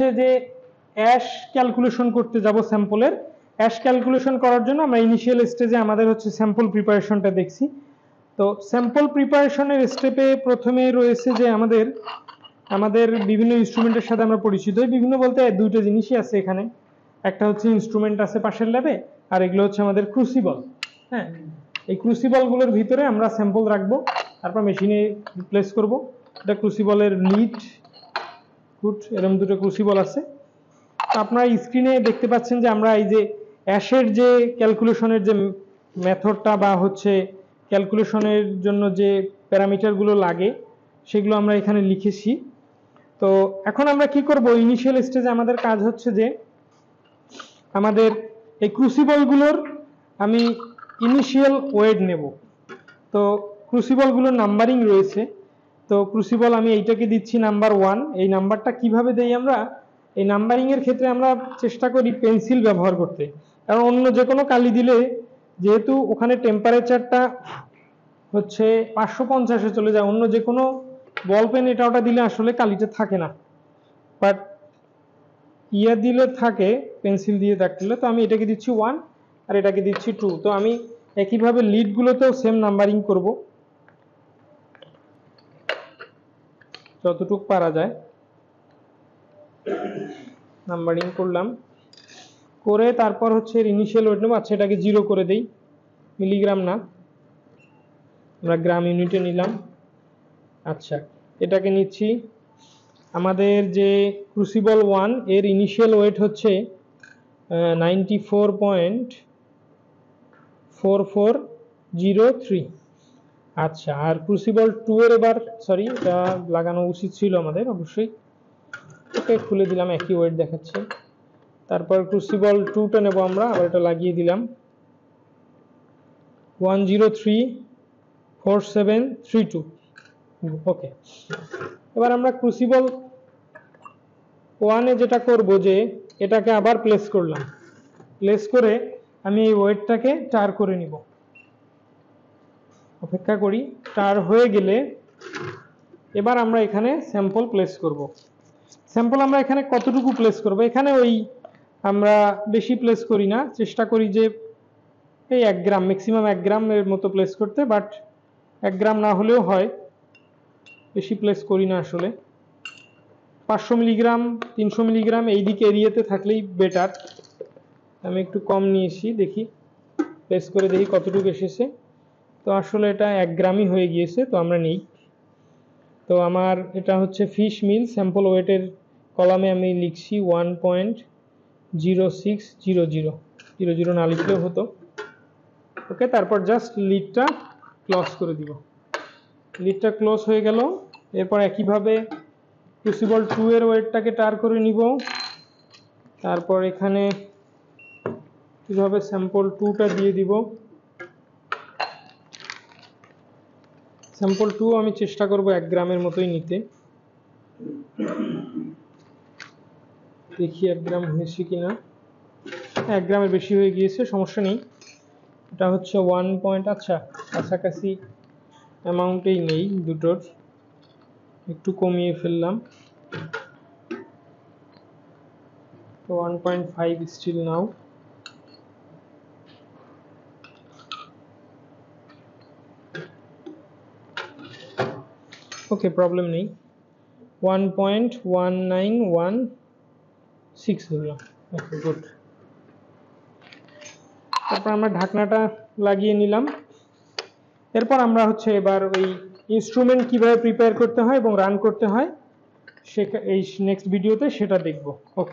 হচ্ছে যে ash calculation করতে যাব স্যাম্পলের। অ্যাশ ক্যালকুলেশন করার জন্য আমরা ইনিশিয়াল স্টেজে আমাদের হচ্ছে স্যাম্পল প্রিপারেশনটা দেখছি। তো স্যাম্পল প্রিপারেশনের স্টেপে প্রথমে রয়েছে যে আমাদের বিভিন্ন ইনস্ট্রুমেন্টের সাথে আমরা পরিচিত হই। বিভিন্ন বলতে দুইটা জিনিসই আছে এখানে, একটা হচ্ছে ইনস্ট্রুমেন্ট আছে পাশের ল্যাবে, আর এগুলো হচ্ছে আমাদের ক্রুসিবল। হ্যাঁ, এই ক্রুসিবলগুলোর ভিতরে আমরা স্যাম্পল রাখবো, তারপর মেশিনে প্লেস করব। এটা ক্রুসিবলের লিড, গুড, এরকম দুটো ক্রুসিবল আছে। আপনারা স্ক্রিনে দেখতে পাচ্ছেন যে আমরা এই যে অ্যাশের যে ক্যালকুলেশনের যে মেথডটা বা হচ্ছে ক্যালকুলেশনের জন্য যে প্যারামিটারগুলো লাগে সেগুলো আমরা এখানে লিখেছি। তো এখন আমরা কি করব, ইনিশিয়াল স্টেজে আমাদের কাজ হচ্ছে যে আমাদের এই ক্রুসিবলগুলোর আমি ইনিশিয়াল ওয়েট নেব। তো ক্রুসিবলগুলোর নাম্বারিং রয়েছে। তো ক্রুসিবল আমি এইটাকে দিচ্ছি নাম্বার 1। এই নাম্বারটা কিভাবে দেই আমরা, এই নাম্বারিং এর ক্ষেত্রে আমরা চেষ্টা করি পেন্সিল ব্যবহার করতে, কারণ অন্য যে কোনো কালি দিলে যেহেতু ওখানে টেম্পারেচারটা হচ্ছে 550-এ চলে যায়, অন্য যে কোনো বল পেন এটা ওটা দিলে আসলে কালিটা থাকে না, বাট ইয়ে দিলে থাকে, পেন্সিল দিয়ে দাগ দিলে। তো আমি এটাকে দিচ্ছি 1 আর এটাকে দিচ্ছি 2। তো আমি একইভাবে লিডগুলোতেও সেম নাম্বারিং করব যতটুকু পারা যায়। নাম্বারিং করলাম, করে তারপর হচ্ছে ইনিশিয়াল ওয়েট নেব। আচ্ছা, এটাকে 0 করে দেই, মিলিগ্রাম না, আমরা গ্রাম ইউনিটে নিলাম। আচ্ছা, এটাকে নিচ্ছি, আমাদের যে ক্রুসিবল 1 এর ইনিশিয়াল ওয়েট হচ্ছে 94.4403। আচ্ছা, আর ক্রুসিবল 2 এর এবার, সরি এটা লাগানো উচিত ছিল আমাদের অবশ্যই, ওকে খুলে দিলাম, একই ওয়েট দেখাচ্ছে। তারপর ক্রুসিবল 2টা নেব আমরা, আবার এটা লাগিয়ে দিলাম 1034732। ওকে, এবার আমরা ক্রুসিবল 1-এ যেটা করব যে এটাকে আবার প্লেস করলাম, প্লেস করে আমি এই ওয়েটটাকে টার করে নিব। অপেক্ষা করি, টার হয়ে গেলে এবার আমরা এখানে স্যাম্পল প্লেস করব। স্যাম্পল আমরা এখানে কতটুকু প্লেস করব, এখানে ওই আমরা বেশি প্লেস করি না, চেষ্টা করি যে এই 1 গ্রাম, ম্যাক্সিমাম 1 গ্রামের মতো প্লেস করতে, বাট 1 গ্রাম না হলেও হয়, বেশি প্লেস করি না আসলে। 500 মিলিগ্রাম 300 মিলিগ্রাম এই দিকে এরিয়াতে থাকলেই বেটার। আমি একটু কম নিয়েছি, দেখি প্লেস করে দেখি কতটুকু এসেছে। তো আসলে এটা 1 গ্রামই হয়ে গিয়েছে, তো আমরা নেই। তো আমার এটা হচ্ছে ফিশ মিল স্যাম্পল ওয়েটের কলামে আমি লিখছি 1.0600, না লিখলেও হতো। ওকে, তারপর জাস্ট লিডটা ক্লোজ করে দিব। লিডটা ক্লোজ হয়ে গেল। এরপর একইভাবে ক্রুসিবল 2 এর ওয়েটটাকে টার করে নিব। তারপর এখানে কিভাবে স্যাম্পল 2টা দিয়ে দিব। স্যাম্পল 2 আমি চেষ্টা করব 1 গ্রামের মতোই নিতে, দেখি 1 গ্রাম হয়েছে কিনা। 1 গ্রামের বেশি হয়ে গিয়েছে, সমস্যা নেই। এটা হচ্ছে 1 পয়েন্ট, আচ্ছা কাছাকাছি অ্যামাউন্টেই নেই, দুটোর একটু কমিয়ে ফেললাম। তো 1.5 স্টিল নাও। ওকে, প্রবলেম নেই, 1.1916 ধরলাম। ওকে, গুড। তারপর আমরা ঢাকনাটা লাগিয়ে নিলাম। এরপর আমরা হচ্ছে এবার ওই ইনস্ট্রুমেন্ট কিভাবে প্রিপেয়ার করতে হয় এবং রান করতে হয় এই নেক্সট ভিডিওতে সেটা দেখব। ওকে।